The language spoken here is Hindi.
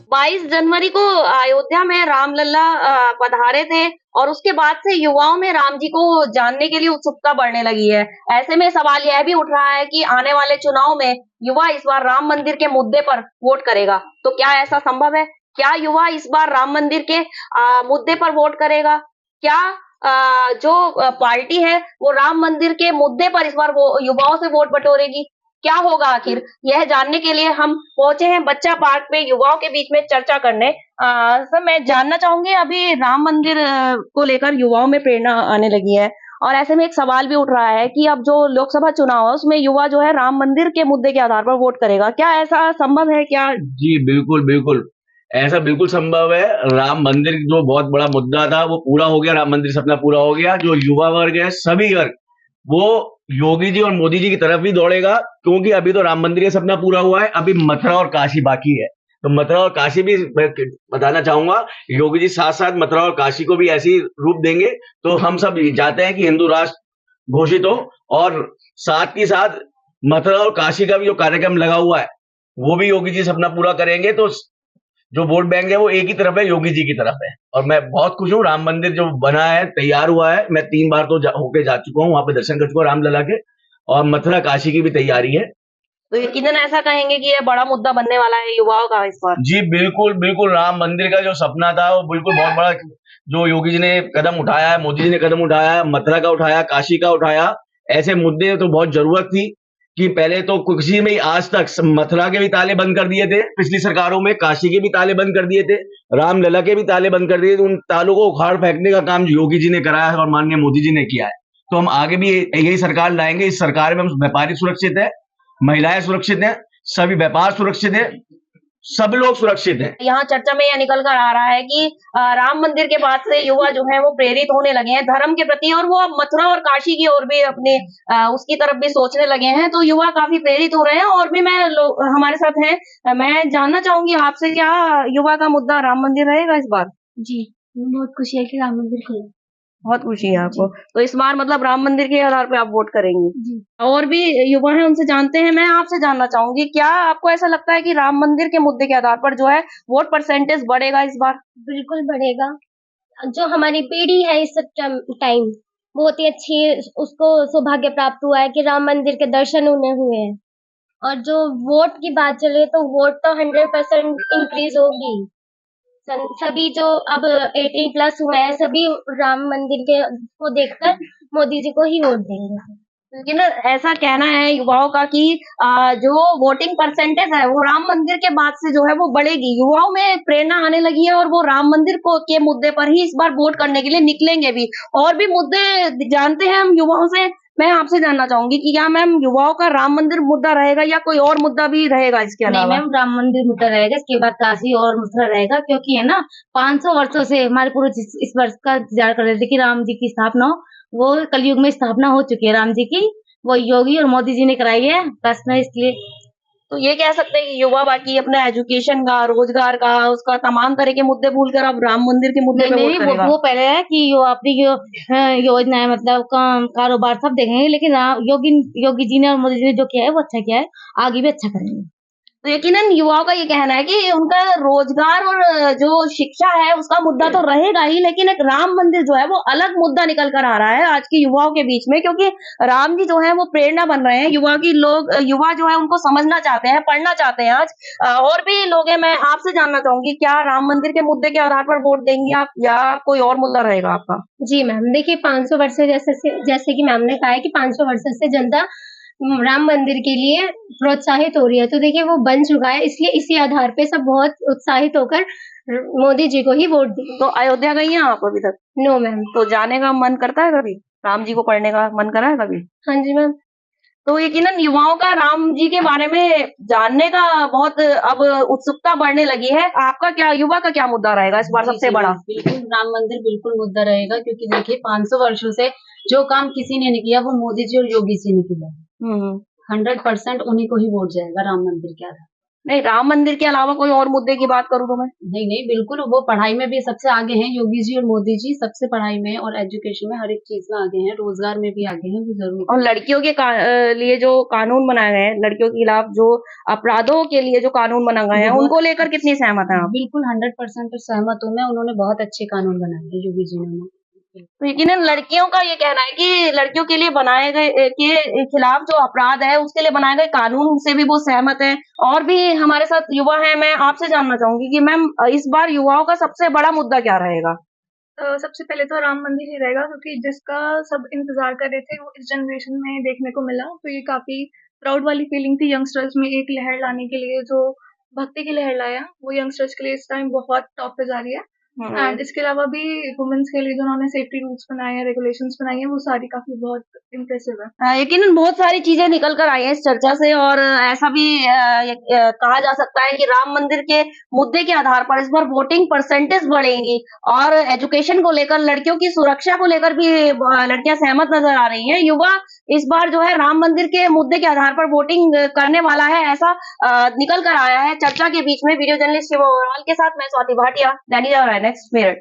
22 जनवरी को अयोध्या में रामलला पधारे थे और उसके बाद से युवाओं में राम जी को जानने के लिए उत्सुकता बढ़ने लगी है। ऐसे में सवाल यह भी उठ रहा है कि आने वाले चुनाव में युवा इस बार राम मंदिर के मुद्दे पर वोट करेगा, तो क्या ऐसा संभव है? क्या युवा इस बार राम मंदिर के मुद्दे पर वोट करेगा? क्या जो पार्टी है वो राम मंदिर के मुद्दे पर इस बार वो युवाओं से वोट बटोरेगी? क्या होगा आखिर? यह जानने के लिए हम पहुंचे हैं बच्चा पार्क में युवाओं के बीच में चर्चा करने। सर, मैं जानना चाहूंगी, अभी राम मंदिर को लेकर युवाओं में प्रेरणा आने लगी है और ऐसे में एक सवाल भी उठ रहा है कि अब जो लोकसभा चुनाव है उसमें युवा जो है राम मंदिर के मुद्दे के आधार पर वोट करेगा। क्या ऐसा संभव है? क्या जी बिल्कुल बिल्कुल, ऐसा बिल्कुल संभव है। राम मंदिर जो बहुत बड़ा मुद्दा था वो पूरा हो गया, राम मंदिर सपना पूरा हो गया। जो युवा वर्ग है, सभी वर्ग वो योगी जी और मोदी जी की तरफ भी दौड़ेगा, क्योंकि अभी तो राम मंदिर का सपना पूरा हुआ है, अभी मथुरा और काशी बाकी है। तो मथुरा और काशी भी मैं बताना चाहूंगा, योगी जी साथ साथ मथुरा और काशी को भी ऐसी रूप देंगे तो हम सब चाहते हैं कि हिंदू राष्ट्र घोषित हो, और साथ ही साथ मथुरा और काशी का भी जो कार्यक्रम लगा हुआ है वो भी योगी जी सपना पूरा करेंगे। तो जो वोट बैंक है वो एक ही तरफ है, योगी जी की तरफ है। और मैं बहुत खुश हूँ, राम मंदिर जो बना है, तैयार हुआ है। मैं 3 बार तो होके जा चुका हूँ, वहां पे दर्शन कर चुका हूँ रामलला के। और मथुरा काशी की भी तैयारी है। तो यकीनन ऐसा कहेंगे कि ये बड़ा मुद्दा बनने वाला है युवाओं का इस बार? जी बिल्कुल बिल्कुल, राम मंदिर का जो सपना था वो बिल्कुल बहुत बड़ा, जो योगी जी ने कदम उठाया है, मोदी जी ने कदम उठाया है, मथुरा का उठाया, काशी का उठाया। ऐसे मुद्दे तो बहुत जरूरत थी कि पहले तो किसी में आज तक मथुरा के भी ताले बंद कर दिए थे पिछली सरकारों में, काशी के भी ताले बंद कर दिए थे, रामलला के भी ताले बंद कर दिए थे। उन तालों को उखाड़ फेंकने का काम योगी जी ने कराया है और माननीय मोदी जी ने किया है। तो हम आगे भी यही सरकार लाएंगे। इस सरकार में हम व्यापारी सुरक्षित है, महिलाएं सुरक्षित है, सभी व्यापार सुरक्षित है, सब लोग सुरक्षित हैं। यहाँ चर्चा में यह निकल कर आ रहा है कि राम मंदिर के बाद से युवा जो है वो प्रेरित होने लगे हैं धर्म के प्रति, और वो अब मथुरा और काशी की ओर भी अपने उसकी तरफ भी सोचने लगे हैं। तो युवा काफी प्रेरित हो रहे हैं। और भी मैं हमारे साथ हैं, मैं जानना चाहूंगी आपसे, क्या युवा का मुद्दा राम मंदिर रहेगा इस बार? जी, बहुत खुशी है कि राम मंदिर खुला। बहुत खुशी है आपको, तो इस बार मतलब राम मंदिर के आधार पे आप वोट करेंगी? जी। और भी युवा हैं, उनसे जानते हैं। मैं आपसे जानना चाहूंगी, क्या आपको ऐसा लगता है कि राम मंदिर के मुद्दे के आधार पर जो है वोट परसेंटेज बढ़ेगा इस बार? बिल्कुल बढ़ेगा। जो हमारी पीढ़ी है इस टाइम बहुत ही अच्छी, उसको सौभाग्य प्राप्त हुआ है कि राम मंदिर के दर्शन उन्हें हुए हैं। और जो वोट की बात चले तो वोट तो 100% इंक्रीज होगी। सभी जो अब 18 प्लस हुए हैं सभी राम मंदिर के को देखकर मोदी जी को ही वोट देंगे। लेकिन ऐसा कहना है युवाओं का कि जो वोटिंग परसेंटेज है वो राम मंदिर के बाद से जो है वो बढ़ेगी। युवाओं में प्रेरणा आने लगी है और वो राम मंदिर को के मुद्दे पर ही इस बार वोट करने के लिए निकलेंगे भी। और भी मुद्दे जानते हैं हम युवाओं से। मैं आपसे जानना चाहूंगी कि क्या मैम युवाओं का राम मंदिर मुद्दा रहेगा या कोई और मुद्दा भी रहेगा इसके नहीं अलावा? मैम, राम मंदिर मुद्दा रहेगा, इसके बाद काशी और मथुरा रहेगा। क्योंकि है ना, 500 वर्षों से हमारे पूर्वज इस वर्ष का इंतजार कर रहे थे कि राम जी की स्थापना हो। वो कलयुग में स्थापना हो चुकी है राम जी की, वो योगी और मोदी जी ने कराई है। बस मैं इसलिए तो ये कह सकते हैं कि युवा बाकी अपना एजुकेशन का, रोजगार का, उसका तमाम तरह के मुद्दे भूलकर अब राम मंदिर के मुद्दे पे वोट नहीं, करेगा। वो पहले है कि यो अपनी योजनाएं, मतलब काम कारोबार सब देखेंगे, लेकिन योगी जी ने और मोदी जी ने जो किया है वो अच्छा किया है, आगे भी अच्छा करेंगे। तो यकीनन युवाओं का ये कहना है कि उनका रोजगार और जो शिक्षा है उसका मुद्दा तो रहेगा ही, लेकिन एक राम मंदिर जो है वो अलग मुद्दा निकल कर आ रहा है आज के युवाओं के बीच में, क्योंकि राम जी जो है वो प्रेरणा बन रहे हैं। युवा जो है उनको समझना चाहते हैं, पढ़ना चाहते हैं आज। और भी लोग हैं, मैं आपसे जानना चाहूंगी, क्या राम मंदिर के मुद्दे के आधार पर वोट देंगी आप या कोई और मुद्दा रहेगा आपका? जी मैम, देखिए 500 वर्ष से जैसे कि मैम ने कहा है कि 500 वर्ष से जनता राम मंदिर के लिए प्रोत्साहित हो रही है। तो देखिए वो बन चुका है, इसलिए इसी आधार पे सब बहुत उत्साहित होकर मोदी जी को ही वोट देंगे। तो अयोध्या गई हैं आप अभी तक? No ma'am. तो जाने का मन करता है कभी? राम जी को पढ़ने का मन करा है कभी? हाँ जी मैम। तो यकीनन युवाओं का राम जी के बारे में जानने का बहुत अब उत्सुकता बढ़ने लगी है। आपका क्या, युवा का क्या मुद्दा रहेगा इस बार सबसे बड़ा? बिल्कुल राम मंदिर बिल्कुल मुद्दा रहेगा, क्योंकि देखिए 500 वर्षों से जो काम किसी ने नहीं किया वो मोदी जी और योगी जी ने किया। 100% उन्हीं को ही वोट जाएगा राम मंदिर के आधार। नहीं, राम मंदिर के अलावा कोई और मुद्दे की बात करूँ तो मैं? नहीं नहीं, बिल्कुल वो पढ़ाई में भी सबसे आगे हैं। योगी जी और मोदी जी सबसे पढ़ाई में और एजुकेशन में हर एक चीज में आगे हैं, रोजगार में भी आगे हैं, वो जरूर। और लड़कियों के लिए जो कानून बनाए गए हैं, लड़कियों के खिलाफ जो अपराधों के लिए जो कानून बनाए गए हैं, उनको लेकर कितनी सहमत हैं आप? बिल्कुल 100% सहमत हूँ मैं। उन्होंने बहुत अच्छे कानून बनाए हैं योगी जी ने। तो यकीनन लड़कियों का ये कहना है कि लड़कियों के लिए बनाए गए के खिलाफ जो अपराध है उसके लिए बनाए गए कानून से भी वो सहमत है। और भी हमारे साथ युवा हैं, मैं आपसे जानना चाहूंगी कि मैम इस बार युवाओं का सबसे बड़ा मुद्दा क्या रहेगा? सबसे पहले तो राम मंदिर ही रहेगा, क्योंकि जिसका सब इंतजार कर रहे थे वो इस जनरेशन में देखने को मिला। तो ये काफी प्राउड वाली फीलिंग थी यंगस्टर्स में, एक लहर लाने के लिए जो भक्ति की लहर लाया वो यंगस्टर्स के लिए इस टाइम बहुत टॉप पे जा रही है। एंड इसके अलावा भी वुमेन्स के लिए जो उन्होंने सेफ्टी रूल्स बनाए हैं, रेगुलेशंस बनाई हैं, वो सारी काफी बहुत इम्प्रेसिव है। यकीनन बहुत सारी चीजें निकल कर आई हैं इस चर्चा से और ऐसा भी कहा जा सकता है कि राम मंदिर के मुद्दे के आधार पर इस बार वोटिंग परसेंटेज बढ़ेगी और एजुकेशन को लेकर, लड़कियों की सुरक्षा को लेकर भी लड़कियां सहमत नजर आ रही हैं। युवा इस बार जो है राम मंदिर के मुद्दे के आधार पर वोटिंग करने वाला है, ऐसा निकल कर आया है चर्चा के बीच में। वीडियो जर्नलिस्ट शिवा ओवरऑल के साथ मैं स्वाति भाटिया, दैनिक जागरण नेक्स्ट मेरठ।